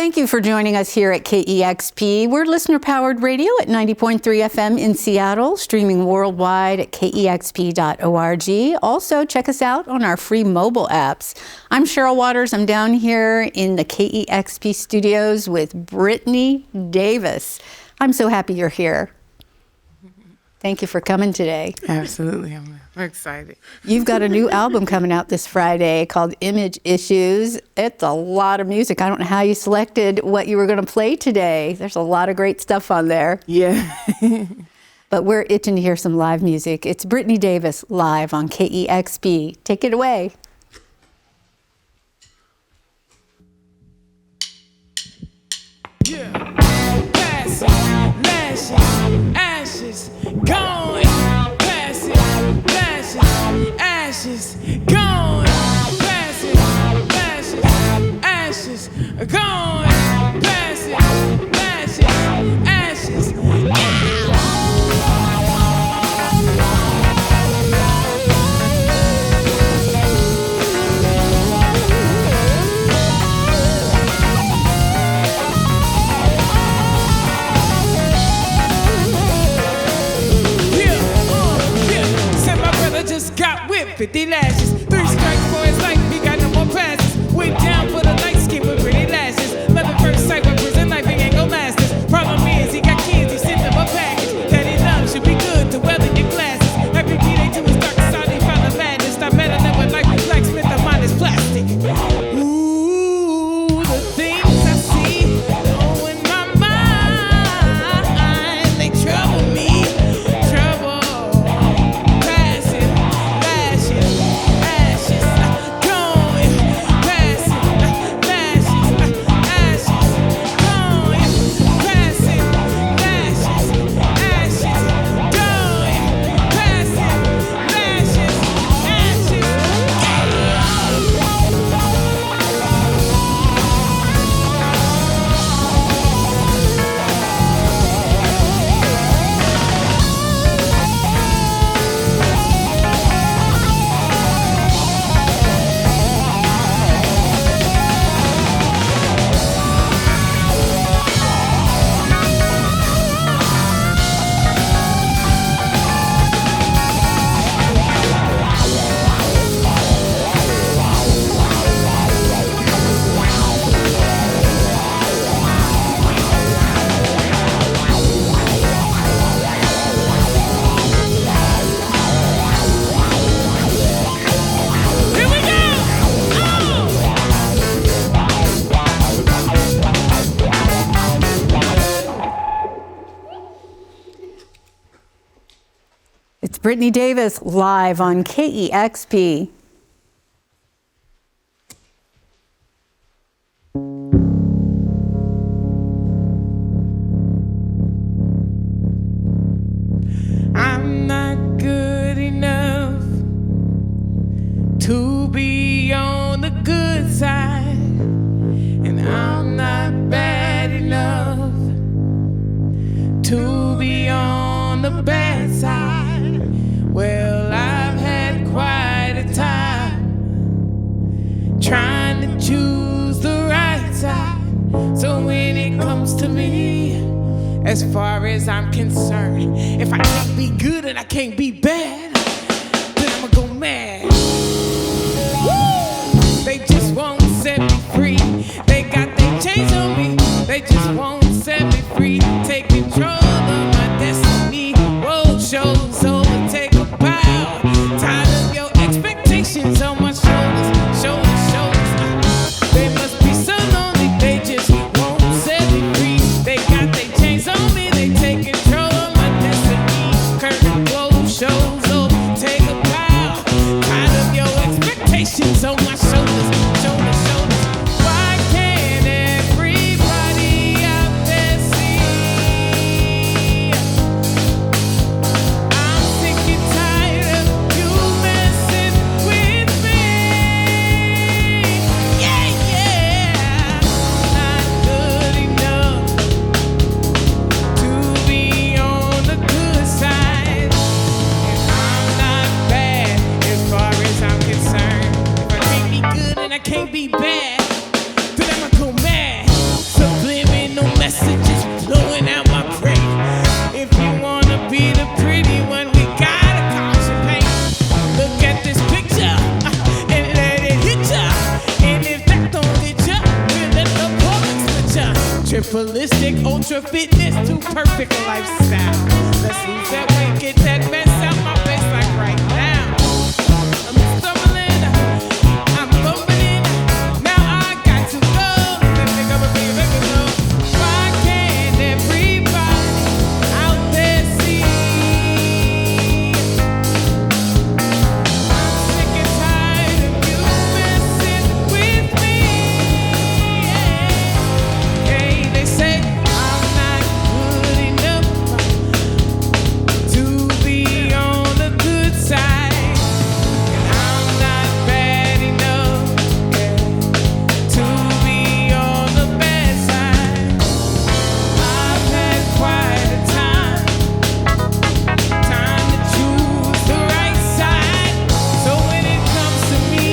Thank you for joining us here at KEXP. We're listener-powered radio at 90.3 FM in Seattle, streaming worldwide at kexp.org. Also, check us out on our free mobile apps. I'm Cheryl Waters. I'm down here in the KEXP studios with Brittany Davis. I'm so happy you're here. Thank you for coming today. Absolutely. I'm excited. You've got a new album coming out this Friday called Image Issues. It's a lot of music. I don't know how you selected what you were going to play today. There's a lot of great stuff on there. Yeah. But we're itching to hear some live music. It's Brittany Davis live on KEXP. Take it away. Yeah. Pass it, lashes, ashes, going. Pass it, lashes, ashes, going. Pass it, lashes, ashes, going. Pass it, lashes, ashes. Just got whipped, 50 lashes, 3 strikes for his life, he got no more passes. Went down for the light skin with pretty lashes. Love at first sight, but prison life, he ain't go masters. Problem is, he got kids, he sent them a package. That he loves should be good to weather your glasses. Every key they to his dark side, he found the madness. Stop meddling with life, blacksmith, the mind is plastic. Ooh, the things I see, oh, in my mind, they trouble me. Brittany Davis live on KEXP. I'm not good enough to be on the good side, and I'm not bad enough to be on the bad side. Well, I've had quite a time trying to choose the right side. So when it comes to me, as far as I'm concerned, if I can't be good and I can't be bad, then I'ma go mad. Woo! They just won't set me free. They got their chains on me. They just won't set me free. Take control of my destiny. Road shows over, take a bow. Tired of your expectations on my shoulders, shoulders, shoulders. They must be so lonely. They just won't set me free. They got their chains on me. They take control of my destiny. Curtain close, shows over, take a bow. Tired of your expectations on my shoulders, shoulders, shoulders. Why can't everybody out Tripleistic, ultra fitness, too perfect a lifestyle. Let's lose that weight, get that mess out my face like right now. I'm stumbling, I'm bumbling. Now I got to go. Let me go, make it go. Why can't everybody out there see? I'm sick and tired of you messing with me. Hey, they say I'm not good enough to be on the good side, and I'm not bad enough to be on the bad side. I've had quite a time to choose the right side. So when it comes to me,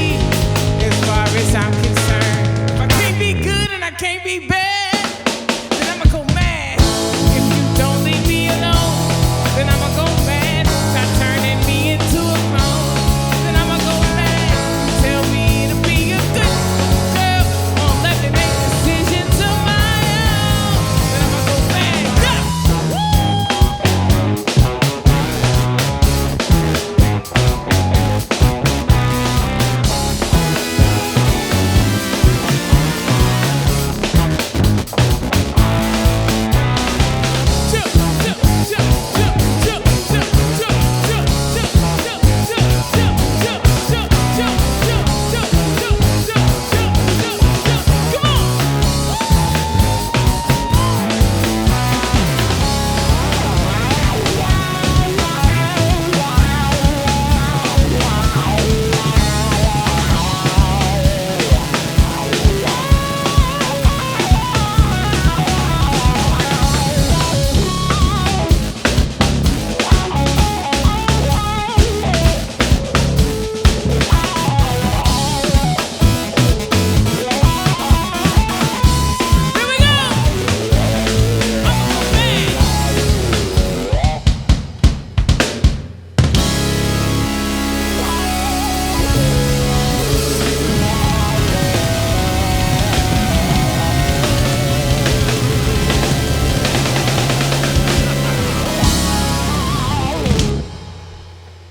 as far as I'm concerned, if I can't be good and I can't be bad, then I'ma go mad. If you don't leave me alone, then I'ma go mad. Stop turning me into a clone, then I'ma go mad. Tell me to be a good girl, won't let me make decisions of my own, then I'ma go mad.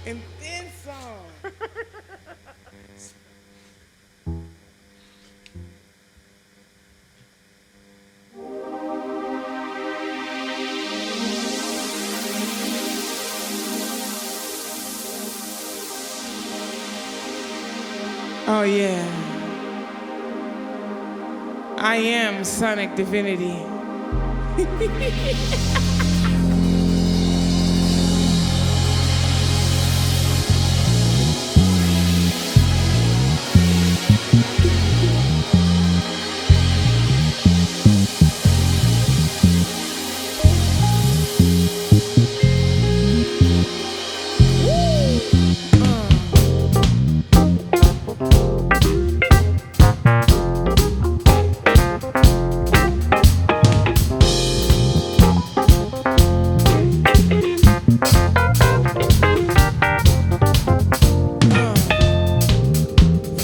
And then some. Oh yeah, I am Sonic Divinity.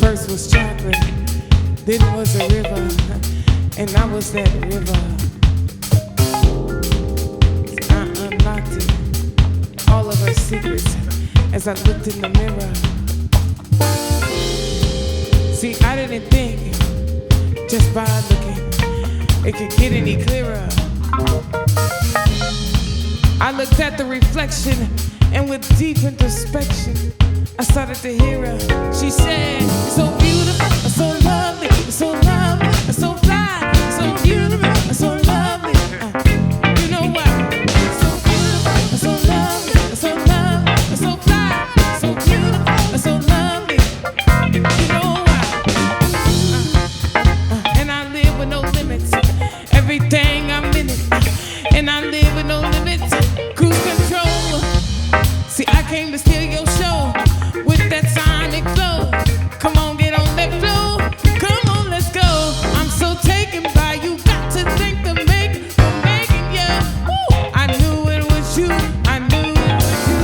First was chocolate, then was a river, and I was that river. I unlocked it, all of her secrets, as I looked in the mirror. See, I didn't think, just by looking, it could get any clearer. I looked at the reflection, and with deep introspection, I started to hear her. She said, "You're so beautiful, so lovely, so lovely, so fly, so beautiful, so lovely." You know what? So beautiful, so lovely, so lovely, so fly, so beautiful, so lovely. You know what? And I live with no limits. Everything I'm in it, and I live with no limits. Cruise control. See, I came to steal your show with that sonic flow. Come on, get on that flow. Come on, let's go. I'm so taken by you. Got to thank the maker for making you. Woo! I knew it was you. I knew it was you.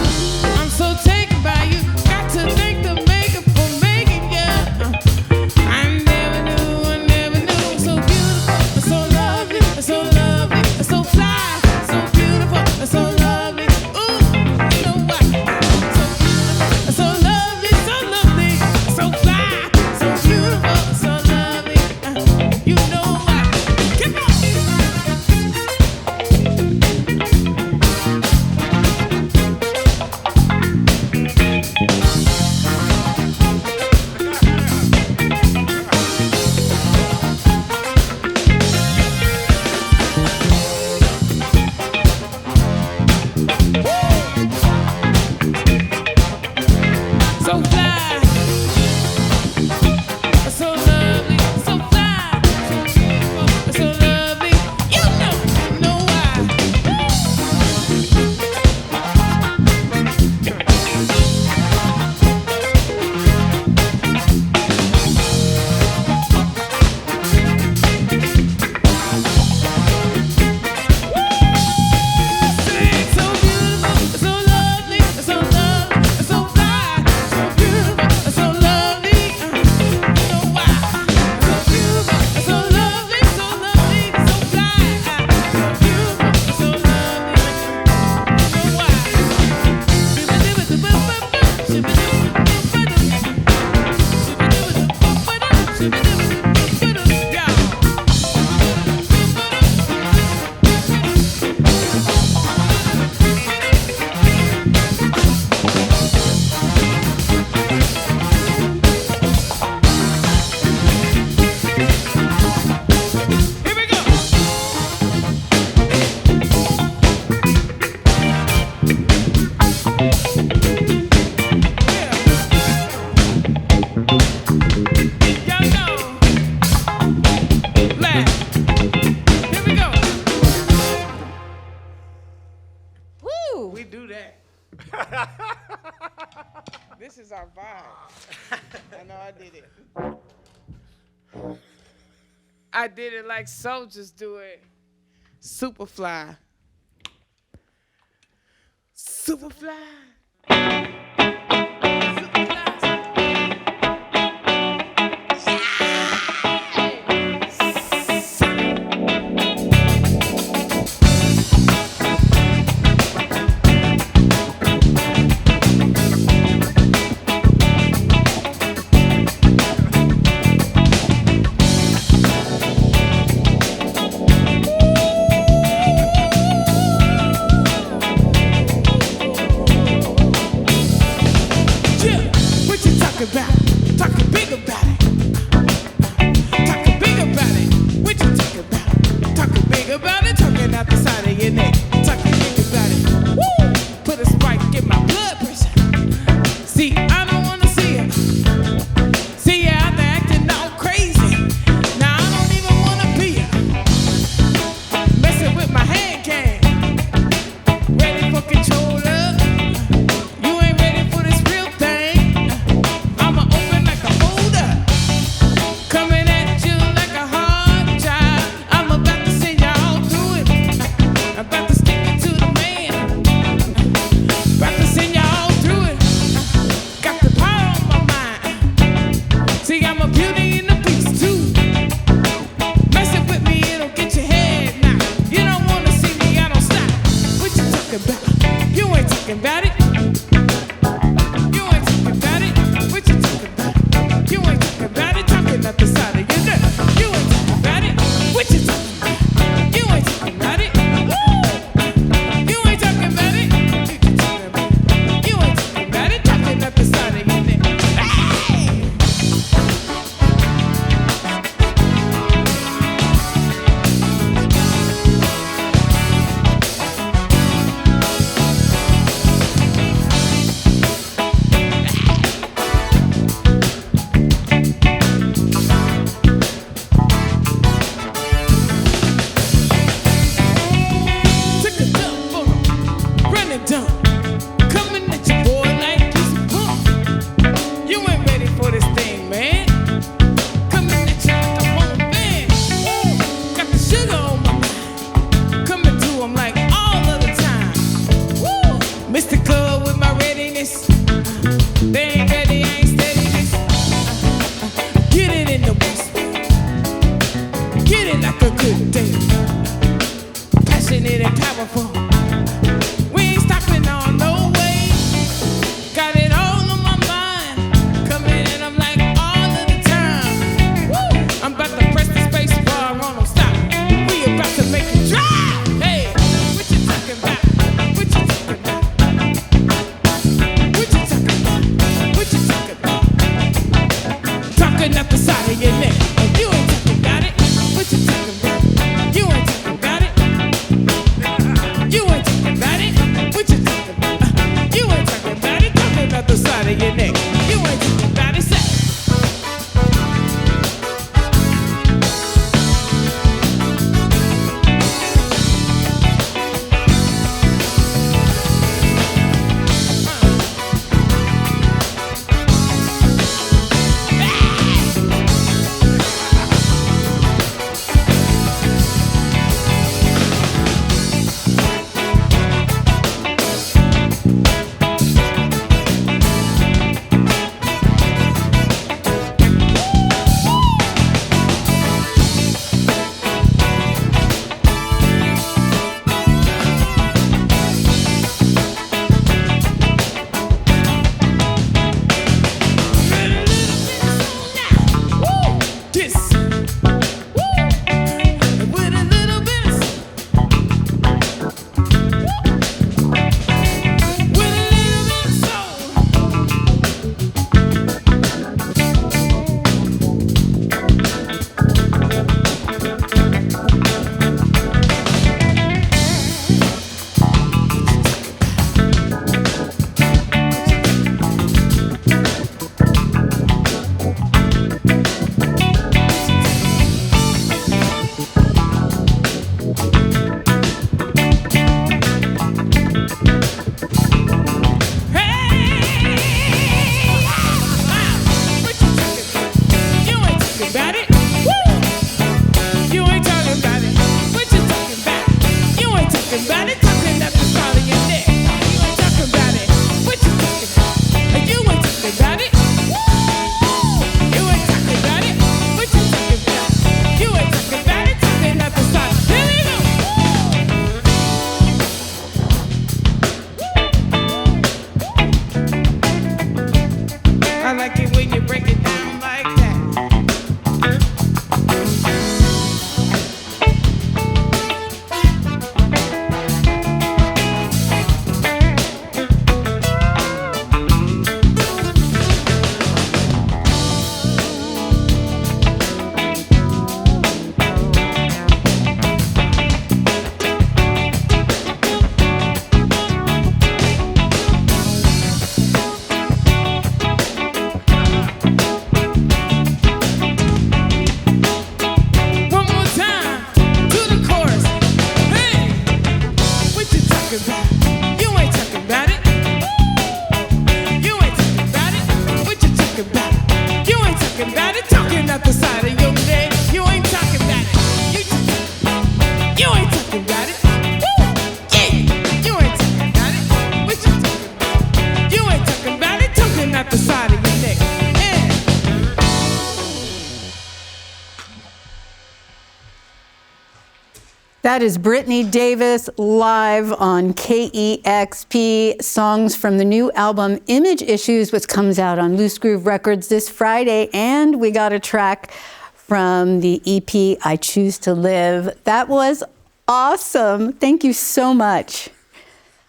I'm so taken by you. Got to thank the maker for making you. I never knew. So beautiful, so lovely, so I did it like soldiers do it. Superfly. Superfly. That is Brittany Davis live on KEXP, songs from the new album Image Issues, which comes out on Loose Groove Records this Friday. And we got a track from the EP I Choose to Live. That was awesome. Thank you so much.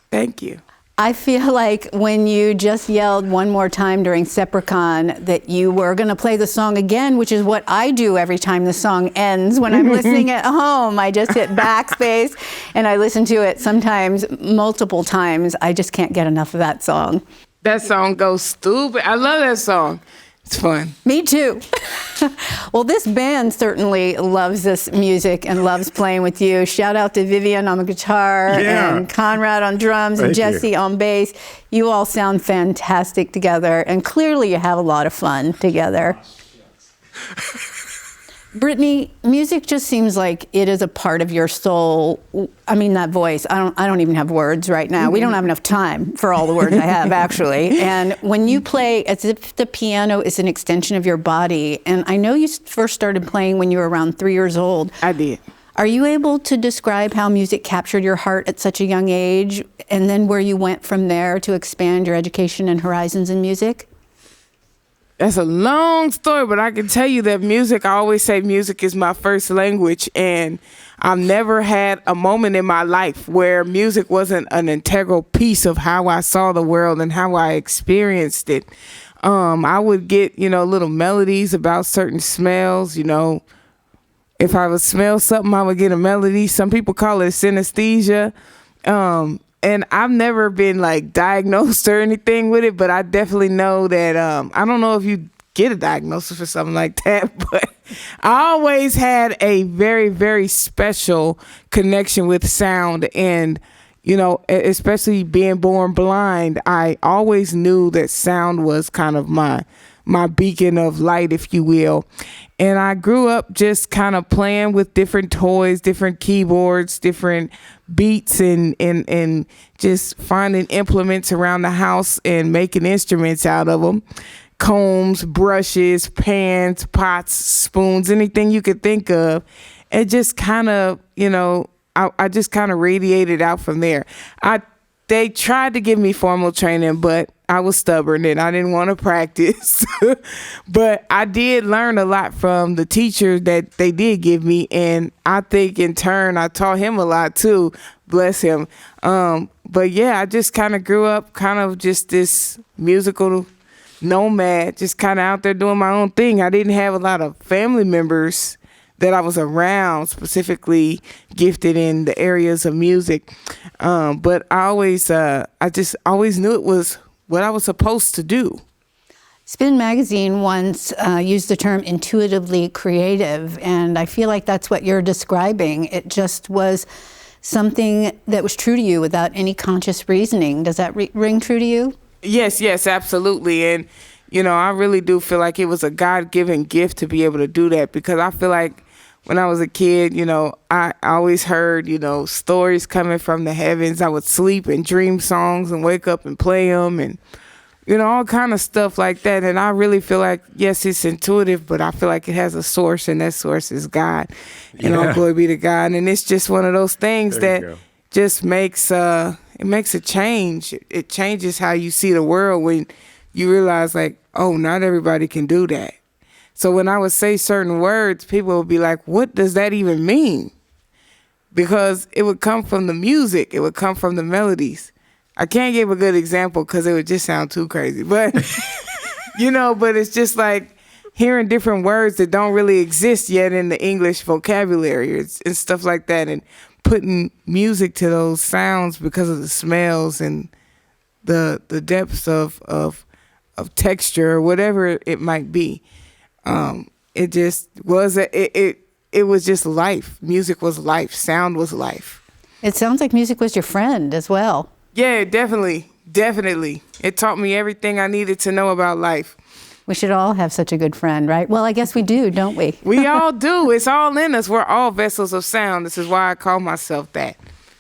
Thank you. I feel like when you just yelled one more time during Sepricon that you were going to play the song again, which is what I do every time the song ends when I'm listening at home. I just hit backspace and I listen to it sometimes multiple times. I just can't get enough of that song. That song goes stupid. I love that song. It's fun. Me too. Well, this band certainly loves this music and loves playing with you. Shout out to Vivienne on the guitar and Conrad on drums and Jesse on bass. You all sound fantastic together, and clearly you have a lot of fun together. Brittany, music just seems like it is a part of your soul. I mean, that voice, I don't even have words right now. We don't have enough time for all the words I have, actually. And when you play as if the piano is an extension of your body, and I know you first started playing when you were around 3 years old. I did. Are you able to describe how music captured your heart at such a young age, and then where you went from there to expand your education and horizons in music? That's a long story, but I can tell you that music, I always say music is my first language, and I've never had a moment in my life where music wasn't an integral piece of how I saw the world and how I experienced it. I would get, little melodies about certain smells, If I would smell something, I would get a melody. Some people call it synesthesia. And I've never been diagnosed or anything with it, but I definitely know that I don't know if you get a diagnosis for something like that, but I always had a very, very special connection with sound. And, especially being born blind, I always knew that sound was kind of my beacon of light, if you will. And I grew up just kind of playing with different toys, different keyboards, different beats, and just finding implements around the house and making instruments out of them. Combs, brushes, pans, pots, spoons, anything you could think of. It just kind of, I just kind of radiated out from there. They tried to give me formal training, but I was stubborn and I didn't want to practice. But I did learn a lot from the teacher that they did give me. And I think in turn, I taught him a lot too. Bless him. But yeah, I just kind of grew up kind of just this musical nomad, just kind of out there doing my own thing. I didn't have a lot of family members that I was around specifically gifted in the areas of music. But I just always knew it was what I was supposed to do. Spin Magazine once used the term intuitively creative, and I feel like that's what you're describing. It just was something that was true to you without any conscious reasoning. Does that ring true to you? Yes, absolutely. And, I really do feel like it was a God-given gift to be able to do that, because I feel like when I was a kid, I always heard, stories coming from the heavens. I would sleep and dream songs and wake up and play them and, all kind of stuff like that. And I really feel like, yes, it's intuitive, but I feel like it has a source, and that source is God. And all glory be to God. And it's just one of those things that just makes it makes a change. It changes how you see the world when you realize not everybody can do that. So when I would say certain words, people would be like, what does that even mean? Because it would come from the music. It would come from the melodies. I can't give a good example because it would just sound too crazy. But, but it's just like hearing different words that don't really exist yet in the English vocabulary and stuff like that, and putting music to those sounds because of the smells and the depths of texture or whatever it might be. It just was it was just life. Music was life. Sound was life. It sounds like music was your friend as well. Yeah, definitely. It taught me everything I needed to know about life. We should all have such a good friend, right? Well, I guess we do, don't we? We all do. It's all in us. We're all vessels of sound. This is why I call myself that.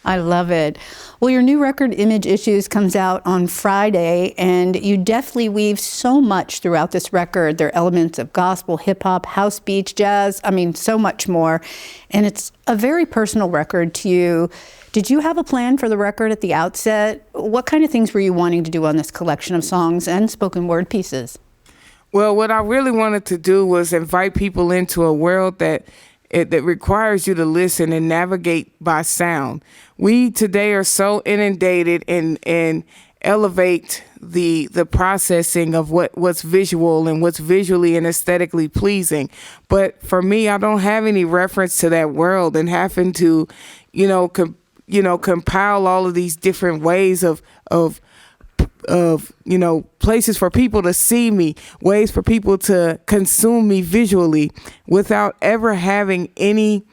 I love it. Well, your new record, Image Issues, comes out on Friday, and you deftly weave so much throughout this record. There are elements of gospel, hip-hop, house beats, jazz, so much more. And it's a very personal record to you. Did you have a plan for the record at the outset? What kind of things were you wanting to do on this collection of songs and spoken word pieces? Well, what I really wanted to do was invite people into a world that requires you to listen and navigate by sound. We today are so inundated and elevate the processing of what's visual and what's visually and aesthetically pleasing. But for me, I don't have any reference to that world, and having to, compile all of these different ways of places for people to see me, ways for people to consume me visually without ever having any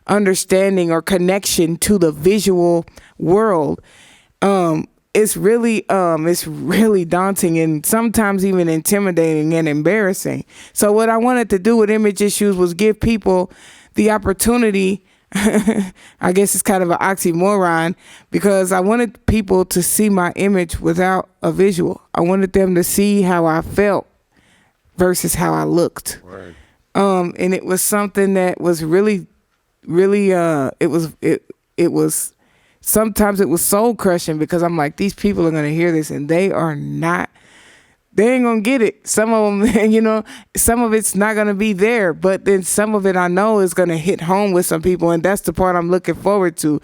understanding or connection to the visual world. It's really daunting and sometimes even intimidating and embarrassing. So what I wanted to do with Image Issues was give people the opportunity. I guess it's kind of an oxymoron, because I wanted people to see my image without a visual. I wanted them to see how I felt versus how I looked. Right. And it was something that was really, it was sometimes it was soul crushing, because I'm like, these people are going to hear this and they ain't gonna get it. Some of them, some of it's not gonna be there, but then some of it I know is gonna hit home with some people, and that's the part I'm looking forward to.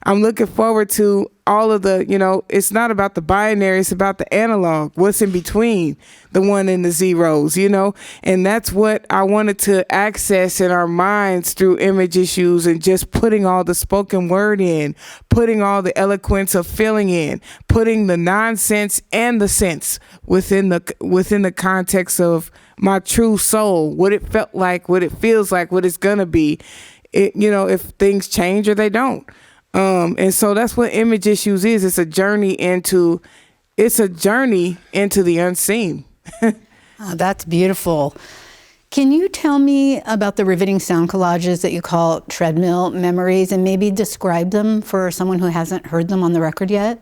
I'm looking forward to all of the, it's not about the binary, it's about the analog, what's in between the 1 and the zeros, and that's what I wanted to access in our minds through Image Issues, and just putting all the spoken word in, putting all the eloquence of feeling in, putting the nonsense and the sense within the context of my true soul, what it felt like, what it feels like, what it's gonna be, if things change or they don't. And so that's what Image Issues is. It's a journey into the unseen. Oh, that's beautiful. Can you tell me about the riveting sound collages that you call treadmill memories, and maybe describe them for someone who hasn't heard them on the record yet?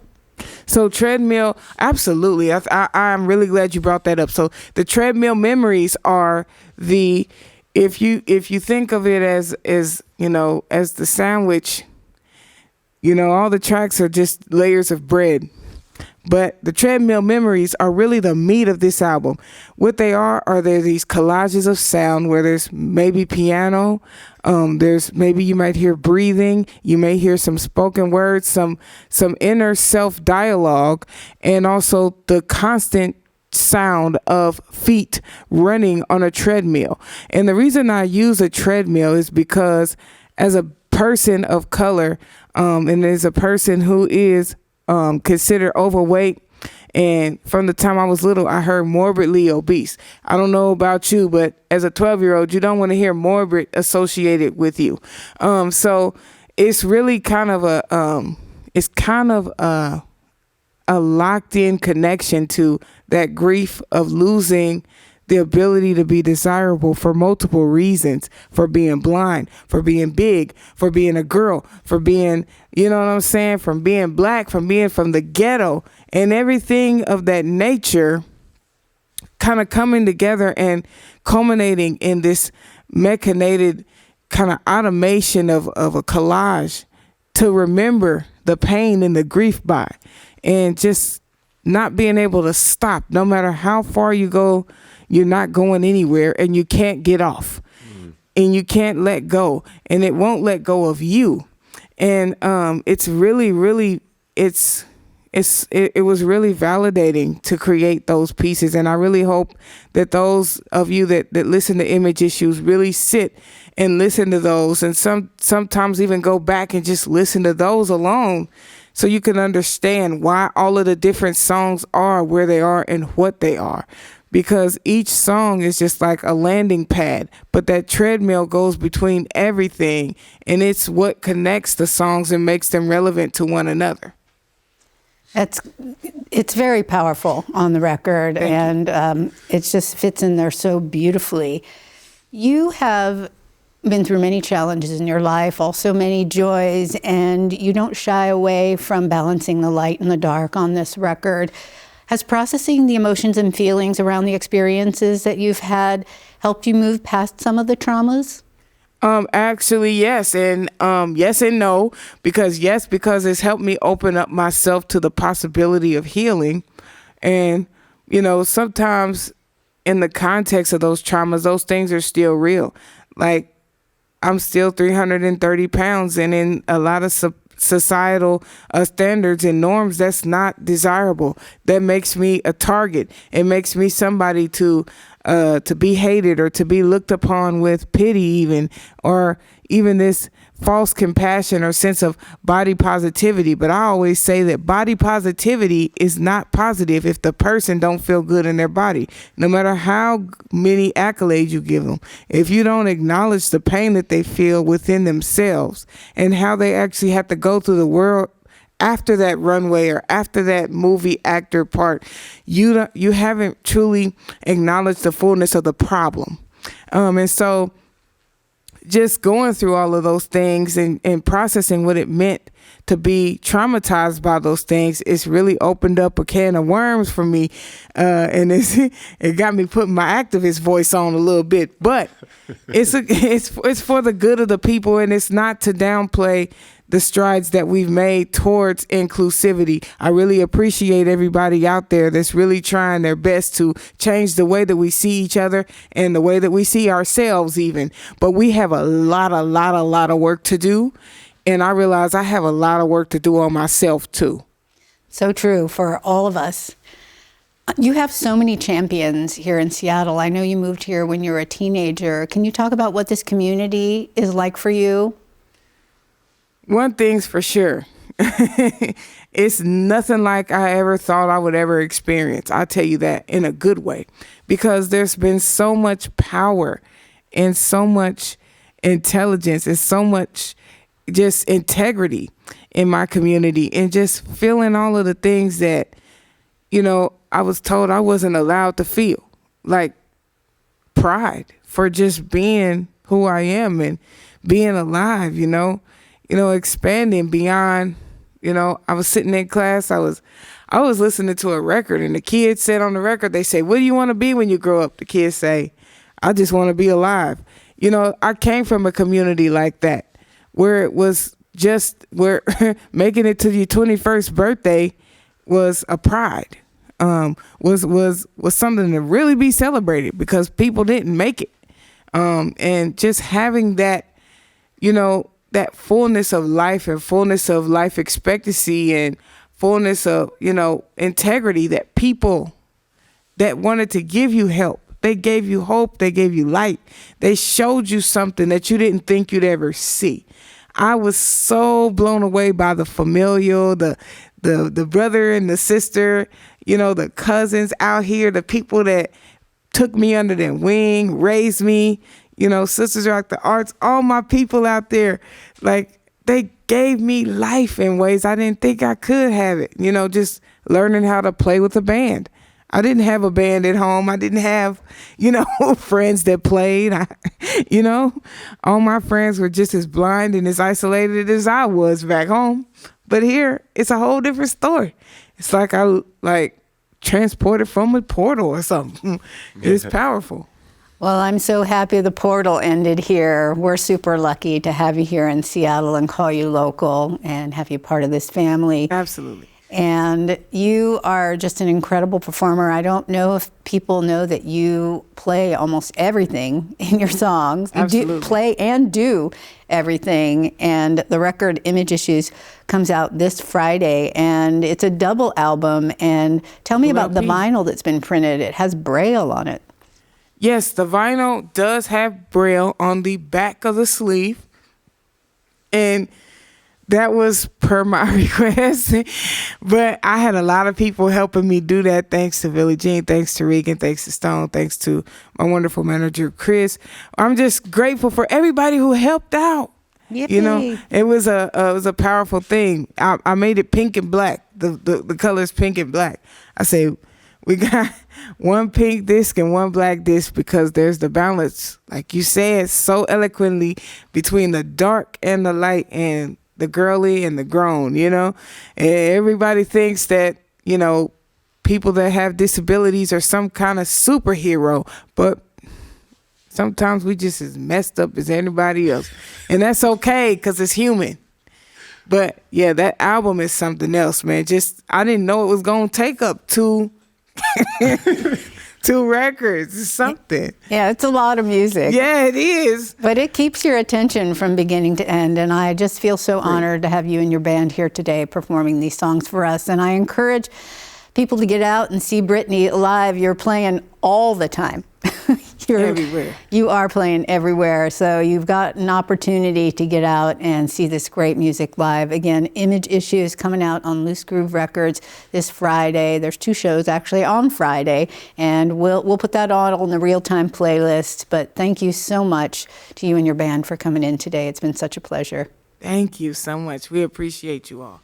So treadmill, absolutely. I'm really glad you brought that up. So the treadmill memories are if you think of it as the sandwich. All the tracks are just layers of bread, but the treadmill memories are really the meat of this album. What they are there these collages of sound where there's maybe piano, there's maybe you might hear breathing, you may hear some spoken words, some inner self dialogue, and also the constant sound of feet running on a treadmill. And the reason I use a treadmill is because as a person of color, and as a person who is considered overweight, and from the time I was little, I heard morbidly obese. I don't know about you, but as a 12-year-old, you don't want to hear morbid associated with you. So it's really kind of a locked in connection to that grief of losing the ability to be desirable for multiple reasons, for being blind, for being big, for being a girl, for being, from being black, from being from the ghetto, and everything of that nature kind of coming together and culminating in this mechanated kind of automation of a collage to remember the pain and the grief by, and just not being able to stop. No matter how far you go, you're not going anywhere, and you can't get off, and you can't let go, and it won't let go of you. And it's really, really, it was really validating to create those pieces. And I really hope that those of you that listen to Image Issues really sit and listen to those, and sometimes even go back and just listen to those alone, so you can understand why all of the different songs are where they are and what they are. Because each song is just like a landing pad, but that treadmill goes between everything, and it's what connects the songs and makes them relevant to one another. It's very powerful on the record, and it just fits in there so beautifully. You have been through many challenges in your life, also many joys, and you don't shy away from balancing the light and the dark on this record. Has processing the emotions and feelings around the experiences that you've had helped you move past some of the traumas? Actually, yes. And yes and no, because it's helped me open up myself to the possibility of healing. And, sometimes in the context of those traumas, those things are still real. Like, I'm still 330 pounds, and in a lot of societal standards and norms, that's not desirable. That makes me a target. It makes me somebody to be hated or to be looked upon with pity even, or even this false compassion or sense of body positivity. But I always say that body positivity is not positive if the person don't feel good in their body, no matter how many accolades you give them. If you don't acknowledge the pain that they feel within themselves and how they actually have to go through the world after that runway or after that movie actor part, you haven't truly acknowledged the fullness of the problem. And so just going through all of those things and processing what it meant to be traumatized by those things, it's really opened up a can of worms for me. And it got me putting my activist voice on a little bit, but it's for the good of the people, and it's not to downplay the strides that we've made towards inclusivity. I really appreciate everybody out there that's really trying their best to change the way that we see each other and the way that we see ourselves even. But we have a lot of work to do. And I realize I have a lot of work to do on myself too. So true for all of us. You have so many champions here in Seattle. I know you moved here when you were a teenager. Can you talk about what this community is like for you? One thing's for sure. It's nothing like I ever thought I would ever experience. I'll tell you that in a good way, because there's been so much power and so much intelligence and so much just integrity in my community, and just feeling all of the things that, I was told I wasn't allowed to feel, like pride for just being who I am and being alive, expanding beyond, I was sitting in class, I was listening to a record, and the kids said on the record, they say, "What do you want to be when you grow up?" The kids say, "I just want to be alive." I came from a community like that, where it was just where making it to your 21st birthday was a pride, was something to really be celebrated because people didn't make it. And just having that, that fullness of life and fullness of life expectancy and fullness of, integrity, that people that wanted to give you help, they gave you hope, they gave you light, they showed you something that you didn't think you'd ever see. I was so blown away by the familial, the brother and the sister, the cousins out here, the people that took me under their wing, raised me, Sisters Rock the Arts, all my people out there, like they gave me life in ways I didn't think I could have it, just learning how to play with a band. I didn't have a band at home. I didn't have, friends that played. All my friends were just as blind and as isolated as I was back home. But here, it's a whole different story. It's like I transported from a portal or something. It's powerful. Well, I'm so happy the portal ended here. We're super lucky to have you here in Seattle and call you local and have you part of this family. Absolutely. And you are just an incredible performer. I don't know if people know that you play almost everything in your songs. Absolutely. You play and do everything. And the record Image Issues comes out this Friday, and it's a double album. And tell me about the vinyl that's been printed. It has Braille on it. Yes, the vinyl does have Braille on the back of the sleeve. And that was per my request, but I had a lot of people helping me do that. Thanks to Billie Jean, thanks to Regan, thanks to Stone, thanks to my wonderful manager, Chris. I'm just grateful for everybody who helped out. Yippee. It was a powerful thing. I made it pink and black. The colors pink and black. I say, one pink disc and one black disc because there's the balance, like you said so eloquently, between the dark and the light and the girly and the grown, you know. And everybody thinks that, you know, people that have disabilities are some kind of superhero, but sometimes we just as messed up as anybody else. And that's okay because it's human. But yeah, that album is something else, man. Just, I didn't know it was going to take up two records. It's something. Yeah, it's a lot of music. Yeah, it is. But it keeps your attention from beginning to end. And I just feel so honored to have you and your band here today performing these songs for us. And I encourage people to get out and see Brittany live. You're playing all the time. You're everywhere. You are playing everywhere. So you've got an opportunity to get out and see this great music live. Again, Image Issues coming out on Loose Groove Records this Friday. There's 2 shows actually on Friday, and we'll put that on the real-time playlist. But thank you so much to you and your band for coming in today. It's been such a pleasure. Thank you so much. We appreciate you all.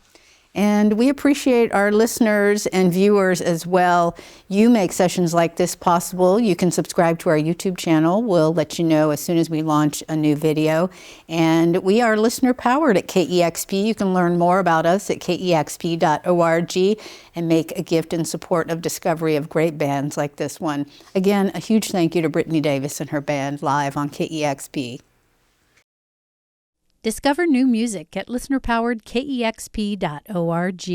And we appreciate our listeners and viewers as well. You make sessions like this possible. You can subscribe to our YouTube channel. We'll let you know as soon as we launch a new video. And we are listener powered at KEXP. You can learn more about us at KEXP.org and make a gift in support of discovery of great bands like this one. Again, a huge thank you to Brittany Davis and her band live on KEXP. Discover new music at listener-powered KEXP.org.